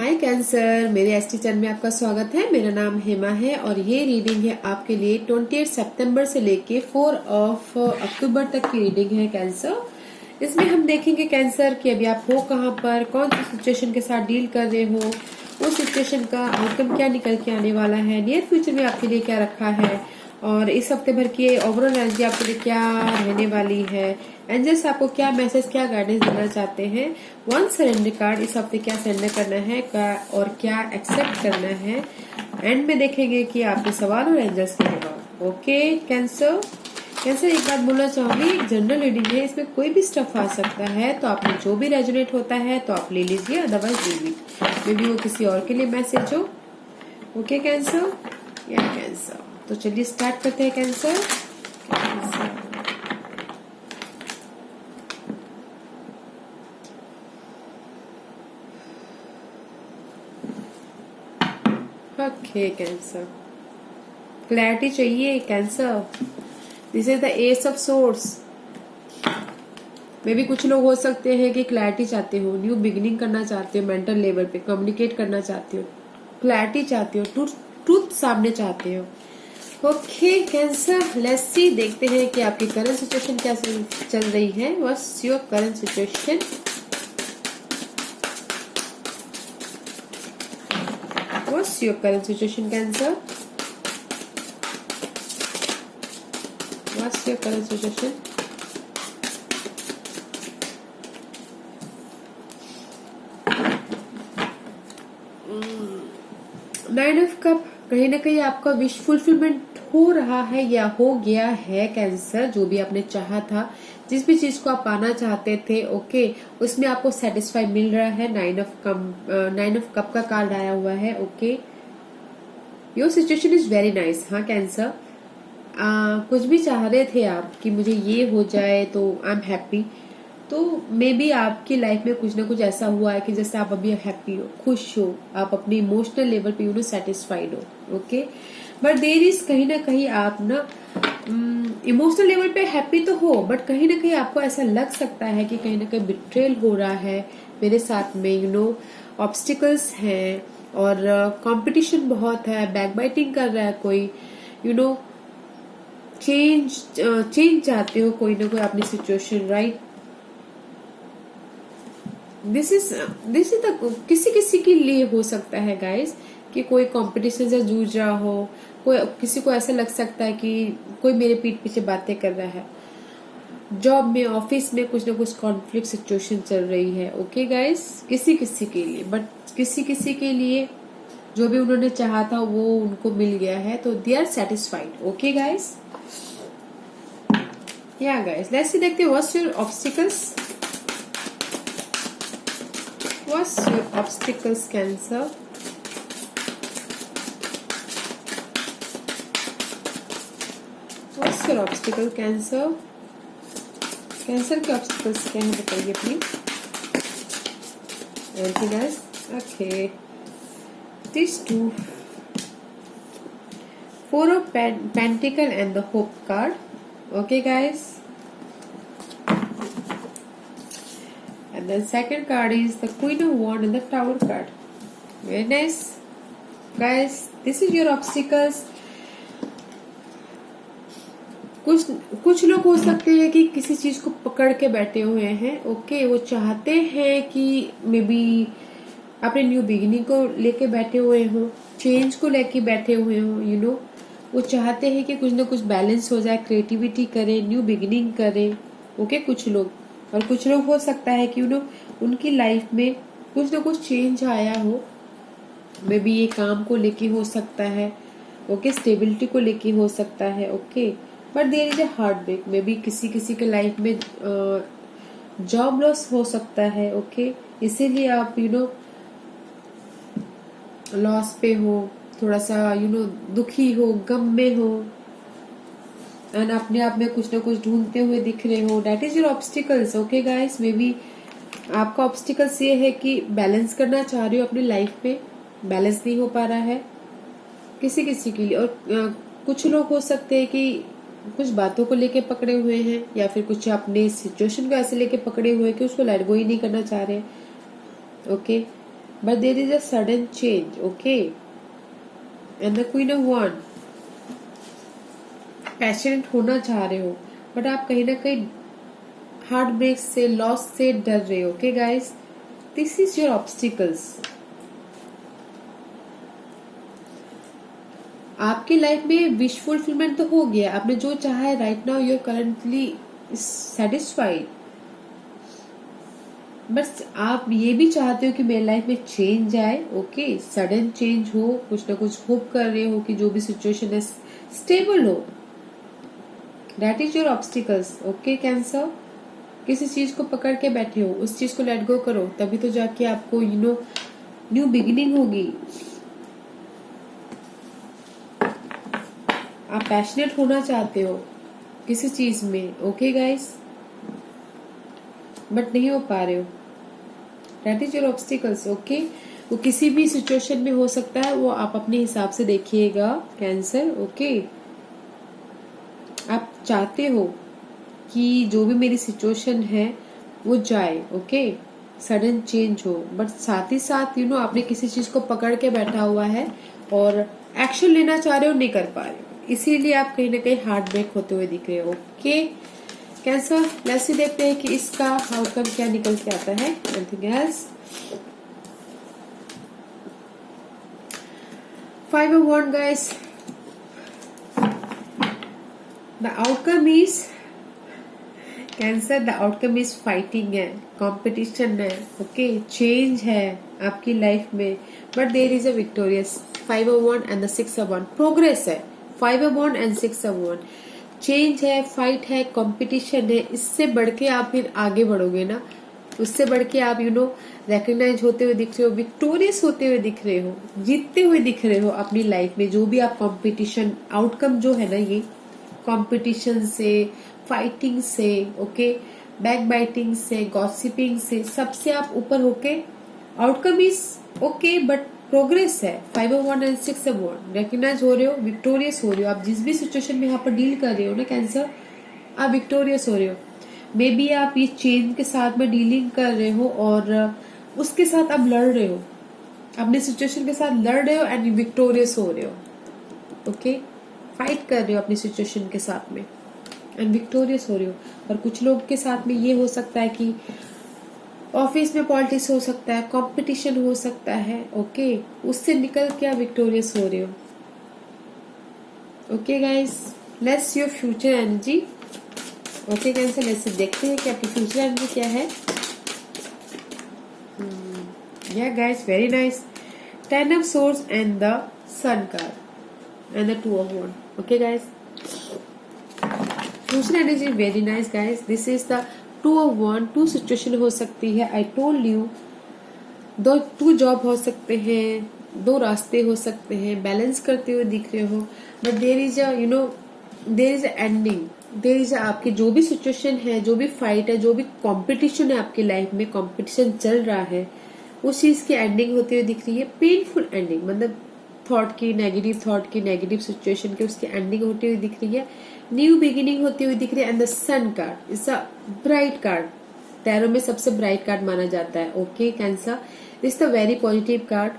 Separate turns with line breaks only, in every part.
हाय cancer, मेरे ST channel में आपका स्वागत है। मेरा नाम हेमा है और ये रीडिंग है आपके लिए 28 सितंबर से लेके 4 अक्टूबर तक की रीडिंग है कैंसर। इसमें हम देखेंगे कैंसर कि अभी आप हो कहाँ पर, कौन सी सिचुएशन के साथ डील कर रहे हो, उस सिचुएशन का आउटकम क्या निकल के आने वाला है, नियर फ्यूचर में आपके लिए क्या रखा है और इस हफ्ते भर की ओवरऑल एनर्जी आपके लिए क्या रहने वाली है। एंजल्स आपको क्या मैसेज, क्या गाइडेंस देना चाहते हैं। वन सरेंडर कार्ड, इस हफ्ते क्या सरेंडर करना है और क्या एक्सेप्ट करना है। एंड में देखेंगे कि आपके सवाल और एंजल्स के जवाब। ओके कैंसर, एक बात बोलना चाहूंगी, जनरल रीडिंग है, इसमें कोई भी स्टफ आ सकता है, तो आप में जो भी रेजोनेट होता है तो आप ले लीजिए, अदरवाइज लीजिए, मे बी वो किसी और के लिए मैसेज हो। ओके कैंसर या कैंसर, तो चलिए स्टार्ट करते हैं कैंसर। ओके कैंसर, क्लैरिटी चाहिए cancer. This is the ace of source. मे भी कुछ लोग हो सकते हैं कि क्लैरिटी चाहते हो, न्यू बिगिनिंग करना चाहते हो, मेंटल लेवल पे कम्युनिकेट करना चाहते हो, क्लैरिटी चाहते हो, ट्रूथ सामने चाहते हो। ओके कैंसर, लेट्स सी, देखते हैं कि आपकी करंट सिचुएशन क्या चल रही है। What's your current situation? What's your current situation, Cancer? What's your current situation? Nine of cup, कहीं ना कहीं आपका विश फुलफिलमेंट हो रहा है या हो गया है कैंसर। जो भी आपने चाहा था, जिस भी चीज को आप पाना चाहते थे, ओके, उसमें आपको सेटिस्फाई मिल रहा है। नाइन ऑफ कप का कार्ड आया हुआ है। Okay, your situation is very nice. हाँ कैंसर, कुछ भी चाह रहे थे आप कि मुझे ये हो जाए तो आई एम हैप्पी, तो मे बी आपकी लाइफ में कुछ ना कुछ ऐसा हुआ है कि जैसे आप अभी हैप्पी हो, खुश हो, आप अपने इमोशनल लेवल पे सेटिस्फाइड हो। ओके, बट देर इज कहीं ना कहीं आप ना इमोशनल लेवल पे हैप्पी तो हो, बट कहीं ना कहीं आपको ऐसा लग सकता है कि कहीं ना कहीं बिट्रेल हो रहा है मेरे साथ में। ऑब्स्टिकल्स हैं और कंपटीशन बहुत है, बैकबाइटिंग कर रहा है कोई, चेंज चाहते हो कोई ना कोई अपनी situation, right. This is the किसी के लिए हो सकता है गाइस कि कोई कंपटीशन से जूझ रहा हो, कोई किसी को ऐसा लग सकता है कि कोई मेरे पीठ पीछे बातें कर रहा है। जॉब में, ऑफिस में कुछ ना कुछ कॉन्फ्लिक्ट सिचुएशन चल रही है। ओके गाइस, किसी के लिए, बट किसी के लिए जो भी उन्होंने चाहा था वो उनको मिल गया है, तो they are satisfied. Okay guys, yeah guys, let's see, देखते हैं what's your obstacles. What's your obstacles, Cancer? What's your obstacle, Cancer? Cancer के obstacles क्या हैं बताइए please. Anything else? Okay. These two. Four of Pentacle and the Hope card. Okay, guys. And the second card is the Queen of Wands and the Tower card. Very nice. Guys, this is your obstacles. कुछ लोग हो सकते हैं कि किसी चीज को पकड़ के बैठे हुए हैं। ओके, वो चाहते हैं कि मे बी अपने न्यू बिगिनिंग को लेके बैठे हुए हो, चेंज को लेके बैठे हुए हो। वो चाहते हैं कि कुछ ना कुछ बैलेंस हो जाए, क्रिएटिविटी करें, न्यू बिगिनिंग करें। ओके, कुछ लोग, और कुछ लोग हो सकता है कि उनकी लाइफ में कुछ ना कुछ चेंज आया हो, मे बी ये काम को लेके हो सकता है, ओके, स्टेबिलिटी को लेके हो सकता है। Okay, but there is a heartbreak, maybe किसी के लाइफ में जॉब लॉस हो सकता है। ओके, इसीलिए आप लॉस पे हो, थोड़ा सा दुखी हो, गम में हो, एंड अपने आप में कुछ ना कुछ ढूंढते हुए दिख रहे हो। That is your obstacles. Okay guys, may be आपका ऑब्स्टिकल्स ये है कि बैलेंस करना चाह रहे हो अपनी लाइफ में, बैलेंस नहीं हो पा रहा है किसी के लिए। और कुछ लोग हो सकते हैं कि कुछ बातों को लेके पकड़े हुए हैं, या फिर कुछ अपने सिचुएशन को ऐसे लेके पकड़े हुए हैं कि उसको लेट गो ही नहीं करना चाह रहे। Okay, but there is a sudden change, okay? And the Queen of Wands, passionate होना चाह रहे हो बट आप कहीं ना कहीं हार्ट ब्रेक से, लॉस से डर रहे हो, okay guys? This is your obstacles. आपकी लाइफ में विश फुलफिलमेंट तो हो गया, आपने जो चाहा है right now you are currently satisfied, बस आप ये भी चाहते हो कि मेरी लाइफ में चेंज आए, ओके? सडन चेंज हो, कुछ ना कुछ होप कर रहे हो कि जो भी सिचुएशन है स्टेबल हो। That is your obstacles, okay cancer? किसी चीज को पकड़ के बैठे हो, उस चीज को लेट गो करो, तभी तो जाके आपको न्यू बिगिनिंग होगी। आप पैशनेट होना चाहते हो किसी चीज में, ओके गाइस, बट नहीं हो पा रहे हो। That is your obstacles, okay? वो किसी भी सिचुएशन में हो सकता है, वो आप अपने हिसाब से देखिएगा कैंसर, ओके? आप चाहते हो कि जो भी मेरी सिचुएशन है वो जाए, ओके? सडन चेंज हो, बट साथ ही साथ आपने किसी चीज को पकड़ के बैठा हुआ है और एक्शन लेना चाह रहे हो, नहीं कर पा रहे हो, इसीलिए आप कहीं ना कहीं हार्ट ब्रेक होते हुए दिख रहे हो, ओके कैंसर? लेट्स सी देखते हैं कि इसका आउटकम क्या निकल के आता है। Nothing else. 5 of Wands guys, the outcome is Cancer, the outcome is fighting है, कंपटीशन है, ओके? चेंज है आपकी लाइफ में, but there is a victorious 5 of Wands and the 6 of Wands। Progress है 5 of Wands and 6 of Wands। Change है, fight है, competition है, इससे बढ़ के आप फिर आगे बढ़ोगे ना, उससे बढ़ के आप रिकग्नाइज होते हुए दिख रहे हो, विक्टोरियस होते हुए दिख रहे हो, जीतते हुए दिख रहे हो अपनी लाइफ में। जो भी आप कंपटीशन आउटकम जो है ना, ये कंपटीशन से, फाइटिंग से, ओके, बैक बाइटिंग से, गॉसिपिंग से, सबसे आप ऊपर होके outcome is okay, but progress है। 5 of Wands and 6 of Wands, recognise हो रहे हो, विक्टोरियस हो रहे हो। आप जिस भी सिचुएशन में यहाँ पर डील कर रहे हो ना कैंसर, आप विक्टोरियस हो रहे हो। मे बी आप ये चेंज के साथ में डीलिंग कर रहे हो और उसके साथ आप लड़ रहे हो, अपने सिचुएशन के साथ लड़ रहे हो एंड विक्टोरियस हो रहे हो, ओके? फाइट कर रहे हो अपनी सिचुएशन के साथ में एंड विक्टोरियस हो रहे हो। और कुछ लोग के साथ में ये हो सकता है कि ऑफिस में पॉलिटिक्स हो सकता है, कंपटीशन हो सकता है, ओके? उससे निकल के आप विक्टोरियस हो रहे हो, okay guys? Let's see your future energy, okay Cancer? Let's देखते हैं कि आपकी फ्यूचर एनर्जी क्या है। Yeah guys, very nice. 10 of Swords and the sun card and the 2 of Wands, okay guys? Future energy very nice guys. This is the 2 of Wands। 2 situation हो सकती है, I told you. 2 job हो सकते हैं, 2 रास्ते हो सकते हैं, बैलेंस करते हुए दिख रहे हो, but there is there is ending, there is आपकी जो भी सिचुएशन है, जो भी फाइट है, जो भी कंपटीशन है आपकी लाइफ में, कंपटीशन चल रहा है, उस चीज की एंडिंग होती हुई दिख रही है। पेनफुल एंडिंग, मतलब थॉट की, नेगेटिव सिचुएशन की, उसकी एंडिंग होती हुई दिख रही है। न्यू बिगिनिंग होती हुई दिख रही है। And the sun card is a bright card, tarot में सबसे ब्राइट कार्ड माना जाता है, okay Cancer? This the very positive card.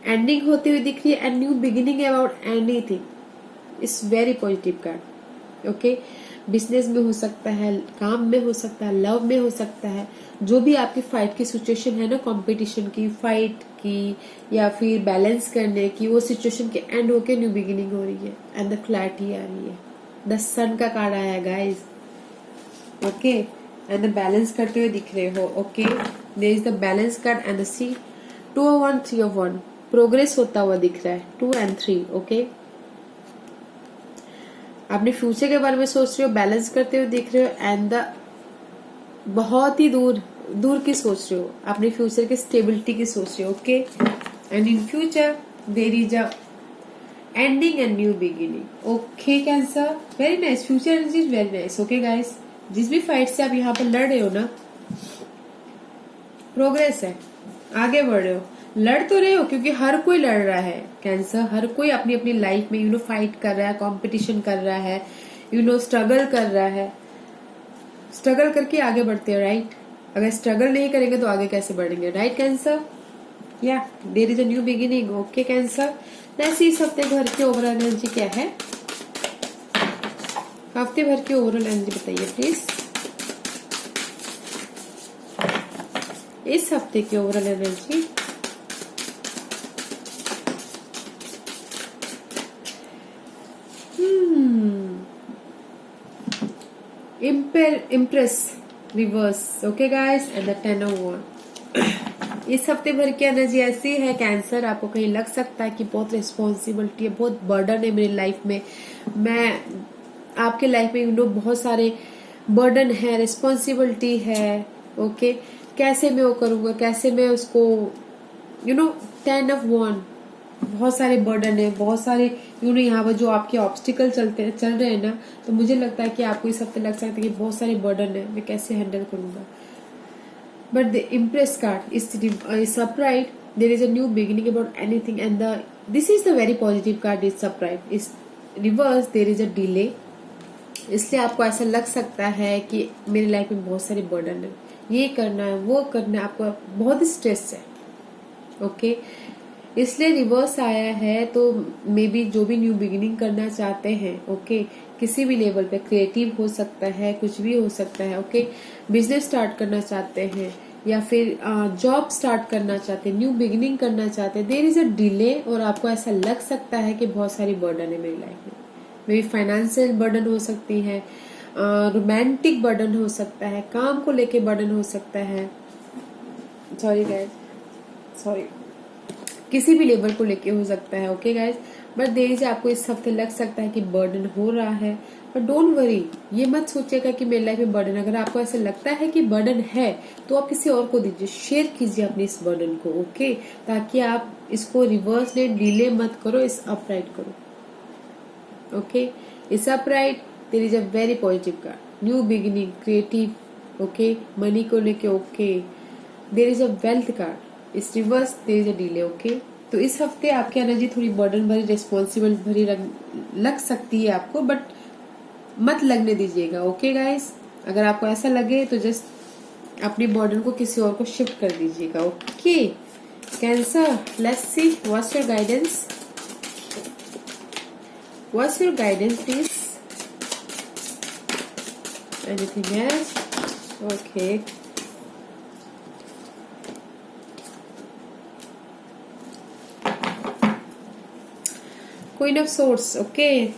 Ending होती हुई दिख रही है and new beginning about anything, it's very positive card, okay? Business में हो सकता है, काम में हो सकता है, लव में हो सकता है। जो भी आपकी फाइट की सिचुएशन है ना, कंपटीशन की, फाइट की, या फिर बैलेंस करने की, वो सिचुएशन के एंड होके न्यू बिगिनिंग हो रही है एंड द क्लैरिटी आ रही है। द सन का कार्ड आया guys, okay? And the balance करते हुए दिख रहे हो, okay? There is the balance card and the see 2 of Wands 3 of Wands। Progress होता हुआ दिख रहा है 2 and 3, ओके? अपने फ्यूचर के बारे में सोच रहे हो, बैलेंस करते हुए दिख रहे हो एंड द बहुत ही दूर की सोच रहे हो, अपने फ्यूचर के स्टेबिलिटी की सोच रहे हो, okay? And in future there is a ending and new beginning, okay Cancer? Very nice, future energy is very nice, okay guys? जिस भी फाइट से आप यहाँ पर लड़ रहे हो ना, प्रोग्रेस है, आगे बढ़ रहे हो, लड़ तो रहे हो क्योंकि हर कोई लड़ रहा है कैंसर। हर कोई अपनी अपनी लाइफ में फाइट कर रहा है, कंपटीशन कर रहा है, स्ट्रगल कर रहा है। स्ट्रगल करके आगे बढ़ते हैं, राइट? अगर स्ट्रगल नहीं करेंगे तो आगे कैसे बढ़ेंगे, राइट कैंसर? या there is a new beginning. Okay Cancer, वैसे इस हफ्ते भर की ओवरऑल एनर्जी क्या है? हफ्ते भर की ओवरऑल एनर्जी बताइए प्लीज। इस हफ्ते की overall energy impress reverse. Okay guys, and the 10 of one. इस हफ्ते भर की एनर्जी ऐसी है कैंसर, आपको कहीं लग सकता है कि बहुत रिस्पॉन्सिबिलिटी है, बहुत बर्डन है मेरी लाइफ में। मैं आपके लाइफ में बहुत सारे बर्डन है, रिस्पॉन्सिबिलिटी है। ओके, कैसे मैं वो करूंगा, कैसे मैं उसको 10 ऑफ वन, बहुत सारे बर्डन है, बहुत सारे यहाँ पर जो आपके ऑब्स्टिकल चल रहे हैं ना, तो मुझे लगता है कि आपको इस हफ्ते लग सकता है कि बहुत सारे बर्डन है, मैं कैसे हैंडल करूंगा। But the impress card is upright. There is a new beginning about anything, and this is the very positive card. Is upright. Is reverse. There is a delay. इसलिए आपको ऐसा लग सकता है कि मेरी लाइफ में बहुत सारे बर्डन है, ये करना है, वो करना है, आपको बहुत स्ट्रेस है। ओके, इसलिए रिवर्स आया है। तो मे बी जो भी न्यू बिगिनिंग करना चाहते हैं, ओके, किसी भी लेवल पे, क्रिएटिव हो सकता है, कुछ भी हो सकता है। ओके, बिजनेस स्टार्ट करना चाहते हैं या फिर जॉब स्टार्ट करना चाहते हैं, न्यू बिगिनिंग करना चाहते हैं, देयर इज अ डिले। और आपको ऐसा लग सकता है कि बहुत सारी बर्डन है मेरी लाइफ में। मे बी फाइनेंशियल बर्डन हो सकती है, रोमांटिक बर्डन हो सकता है, काम को लेके बर्डन हो सकता है, सॉरी गाइस, सॉरी, किसी भी लेवल को लेके हो सकता है। ओके गाइस, बट देर से आपको इस हफ्ते लग सकता है कि बर्डन हो रहा है, बट डोंट वरी, ये मत सोचिएगा कि मेरी लाइफ में बर्डन। अगर आपको ऐसा लगता है कि बर्डन है तो आप किसी और को दीजिए, शेयर कीजिए अपने इस बर्डन को। ओके, ताकि आप इसको रिवर्स ले, डिले मत करो, इस अपराइट करो। ओके, इस upright there is a very positive card, new beginning, creative. Okay, money को लेके। Okay, there is a wealth card. इस reverse there is a delay. Okay, तो इस हफ्ते आपकी एनर्जी थोड़ी बर्डन भरी, रिस्पॉन्सिबल भरी लग सकती है आपको, बट मत लगने दीजिएगा। ओके गाइस, अगर आपको ऐसा लगे तो जस्ट अपनी बर्डन को किसी और को शिफ्ट कर दीजिएगा। Okay Cancer, let's see what's your guidance, what's your guidance please, anything else? Okay, Queen of Swords. Okay,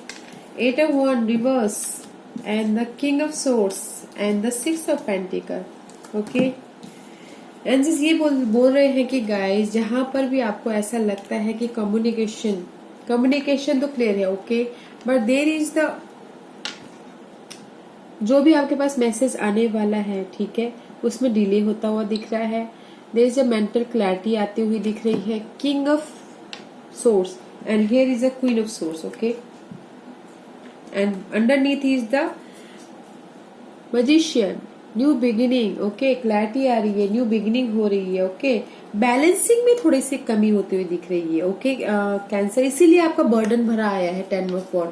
8 of Wands reverse, and the King of Swords, and the 6 of Pentacles. Okay, angels ये बोल रहे हैं कि guys, जहां पर भी आपको ऐसा लगता है कि कम्युनिकेशन तो क्लियर है, okay, but there is the, जो भी आपके पास मैसेज आने वाला है, ठीक है, उसमें डिले होता हुआ दिख रहा है। There is a mental clarity आती हुई दिख रही है। King of source, and here is a Queen of Swords. Okay, and underneath is the Magician, new beginning. Okay, clarity आ रही है, न्यू बिगिनिंग हो रही है। ओके, बैलेंसिंग में थोड़ी सी कमी होती हुई दिख रही है। ओके कैंसर, इसीलिए आपका बर्डन भरा आया है। 10 ऑफ वॉन्ड,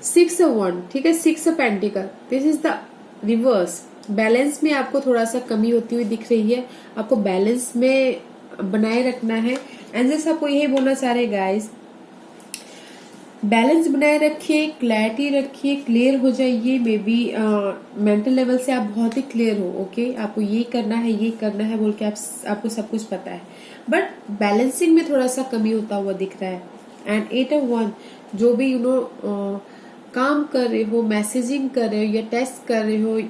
6 ऑफ वॉन्ड, ठीक है, 6 of pentacle, this is the reverse. Balance में आपको थोड़ा सा कमी होती हुई दिख रही है, आपको बैलेंस में बनाए रखना है। एंजल्स आपको यही बोलना चाह रहे गाइस, बैलेंस बनाए रखिए, क्लैरिटी रखिए, क्लियर हो जाइए। मे बी मेंटल लेवल से आप बहुत ही क्लियर हो। ओके, आपको ये करना है, ये करना है बोल के आपको सब कुछ पता है, बट बैलेंसिंग में थोड़ा सा कमी होता हुआ दिख रहा है। एंड 8 ऑफ वन, जो भी काम कर रहे हो, मैसेजिंग कर रहे हो या टेस्ट कर रहे हो,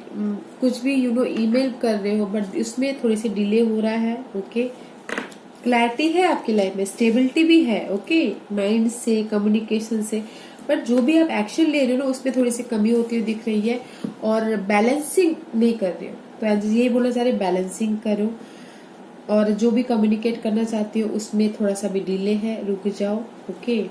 कुछ भी ईमेल कर रहे हो, बट उसमें थोड़ी सी डिले हो रहा है। ओके, क्लैरिटी है आपकी लाइफ में, स्टेबिलिटी भी है। ओके, माइंड से, कम्युनिकेशन से, बट जो भी आप एक्शन ले रहे हो ना, उसमें थोड़ी सी कमी होती हुई दिख रही है, और बैलेंसिंग नहीं कर रहे हो। तो आज यही बोलना चाह रहे, बैलेंसिंग करो, और जो भी कम्युनिकेट करना चाहती हो उसमें थोड़ा सा भी डिले है, रुक जाओ। ओके,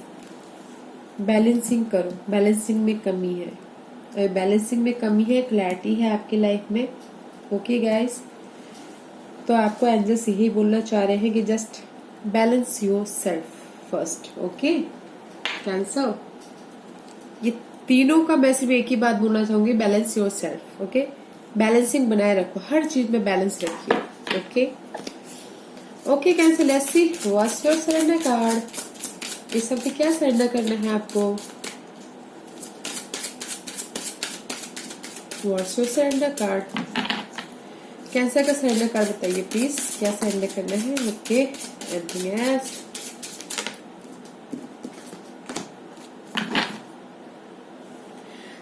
बैलेंसिंग करो, बैलेंसिंग में कमी है, बैलेंसिंग में कमी है, क्लैरिटी है आपकी लाइफ में। ओके गाइस, तो आपको एंजल्स यही बोलना चाह रहे हैं कि just balance your self first. Okay cancer, ये तीनों का मैं सिर्फ एक ही बात बोलना चाहूंगी, balance your self. Okay, balancing बनाए रखो, हर चीज में बैलेंस रखिए। Okay, okay Cancer, let's see what's your surrender card. इस हफ्ते क्या सरेंडर करना है आपको? What's your surrender card? Cancer का सरेंडर कार्ड बताइए प्लीज, क्या सरेंडर करना है? Okay, anything else?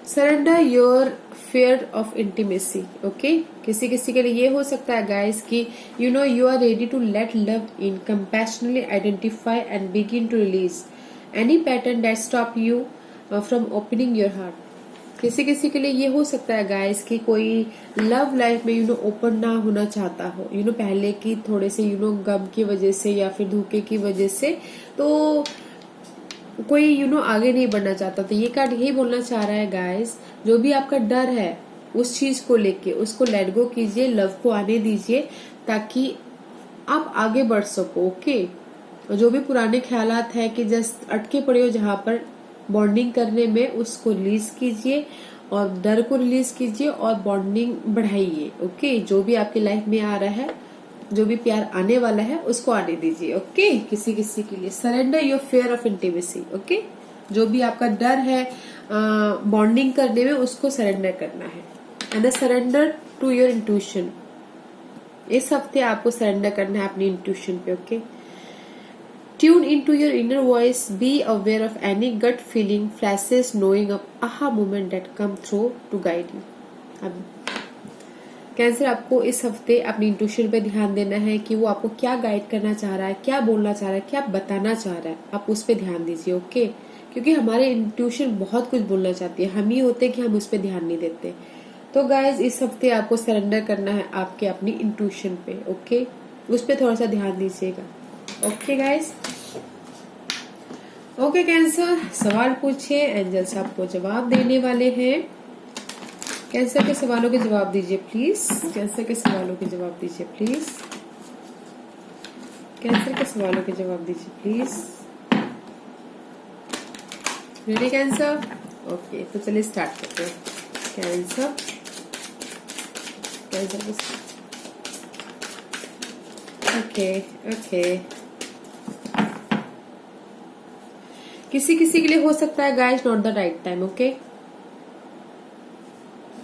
Surrender your fear of intimacy. Okay, किसी किसी के लिए ये हो सकता है गाइस कि you know you are ready to let love in, compassionately identify and begin to release any pattern that stop you from opening your heart. किसी किसी के लिए ये हो सकता है गाइस कि कोई लव लाइफ में ओपन ना होना चाहता हो, पहले की थोड़े से गम की वजह से या फिर धोखे की वजह से, तो कोई आगे नहीं बढ़ना चाहता। तो ये कार्ड यही बोलना चाह रहा है गाइस, जो भी आपका डर है उस चीज को लेके उसको लेट गो कीजिए, लव को आने दीजिए ताकि आप आगे बढ़ सको। ओके, और जो भी पुराने ख्यालात है कि जस्ट अटके पड़े हो जहां पर बॉन्डिंग करने में, उसको रिलीज कीजिए और डर को रिलीज कीजिए और बॉन्डिंग बढ़ाइए। ओके, जो भी आपकी लाइफ में आ रहा है, जो भी प्यार आने वाला है उसको आने दीजिए। ओके, किसी किसी के लिए surrender your fear of intimacy. Okay, जो भी आपका डर है बॉन्डिंग करने में, उसको सरेंडर करना है। And surrender to your intuition. इस हफ्ते आपको सरेंडर करना है अपनी इंट्यूशन पे। Okay, tune in to your inner voice, be aware of any gut feeling, flashes, knowing a aha moment that come through to guide you. अब Cancer, आपको इस हफ्ते अपनी इंट्यूशन पे ध्यान देना है कि वो आपको क्या गाइड करना चाह रहा है, क्या बोलना चाह रहा है, क्या बताना चाह रहा है, आप उस पे ध्यान दीजिए। ओके, क्योंकि हमारे इंट्यूशन बहुत कुछ बोलना चाहती है, हम ही होते कि हम उस पे ध्यान नहीं देते। तो गाइज, इस हफ्ते आपको सरेंडर करना है आपके अपनी इंट्यूशन पे। ओके, उस पे थोड़ा सा ध्यान दीजिएगा। ओके गाइज, ओके कैंसर, सवाल पूछिए, एंजल्स आपको जवाब देने वाले हैं। कैंसर के सवालों के जवाब दीजिए प्लीज, कैंसर के सवालों के जवाब दीजिए प्लीज, कैंसर के सवालों के जवाब दीजिए प्लीज। Ready cancer? ओके, तो चलिए स्टार्ट करते हैं। कैंसर, कैंसर ओके ओके, किसी किसी के लिए हो सकता है guys not the right time. Okay,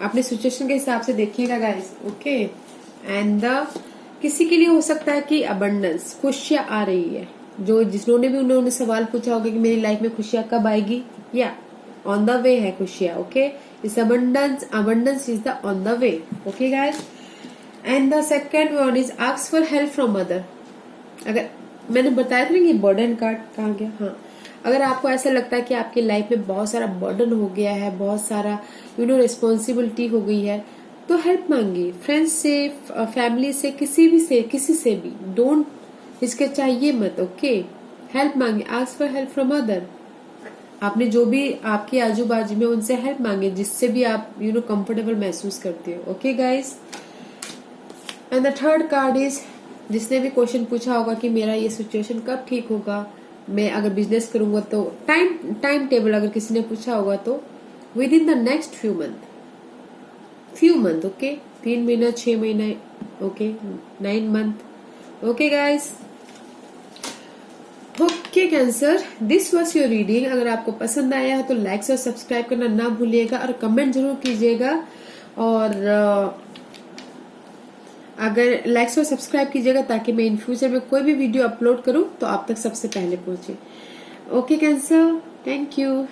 अपने सिचुएशन के हिसाब से देखिएगा गाइस। ओके, एंड किसी के लिए हो सकता है कि अबंडेंस, खुशियां आ रही है। जो जिन्होंने भी उन्होंने सवाल पूछा होगा कि मेरी लाइफ में खुशियां कब आएगी, या ऑन द वे है खुशियां। ओके, इस abundance is the on the way. Okay guys, and the second one is ask for help from mother. अगर मैंने बताया था ना कि बर्डन कार्ड कहाँ गया, हाँ, अगर आपको ऐसा लगता है कि आपकी लाइफ में बहुत सारा बर्डन हो गया है, बहुत सारा रिस्पॉन्सिबिलिटी हो गई है, तो हेल्प मांगिए फ्रेंड्स से, फैमिली से, किसी से भी। डोंट हिचकिचाइए मत। ओके, हेल्प मांगे, ask for help from other. आपने जो भी आपके आजू बाजू में उनसे हेल्प मांगे, जिससे भी आप कंफर्टेबल महसूस करते हो। Okay guys, and the third card is, जिसने भी क्वेश्चन पूछा होगा कि मेरा ये सिचुएशन कब ठीक होगा, मैं अगर बिजनेस करूंगा तो टाइम टेबल अगर किसी ने पूछा होगा तो with in the next few month. Okay, 3 महीना, 6 महीने, okay, 9 month. Okay guys, okay Cancer, this was your reading. अगर आपको पसंद आया है तो लाइक और सब्सक्राइब करना ना भूलिएगा और कमेंट जरूर कीजिएगा। और अगर लाइक्स और सब्सक्राइब कीजिएगा ताकि मैं इन फ्यूचर में कोई भी वीडियो अपलोड करूं तो आप तक सबसे पहले पहुंचे। Okay cancer, thank you.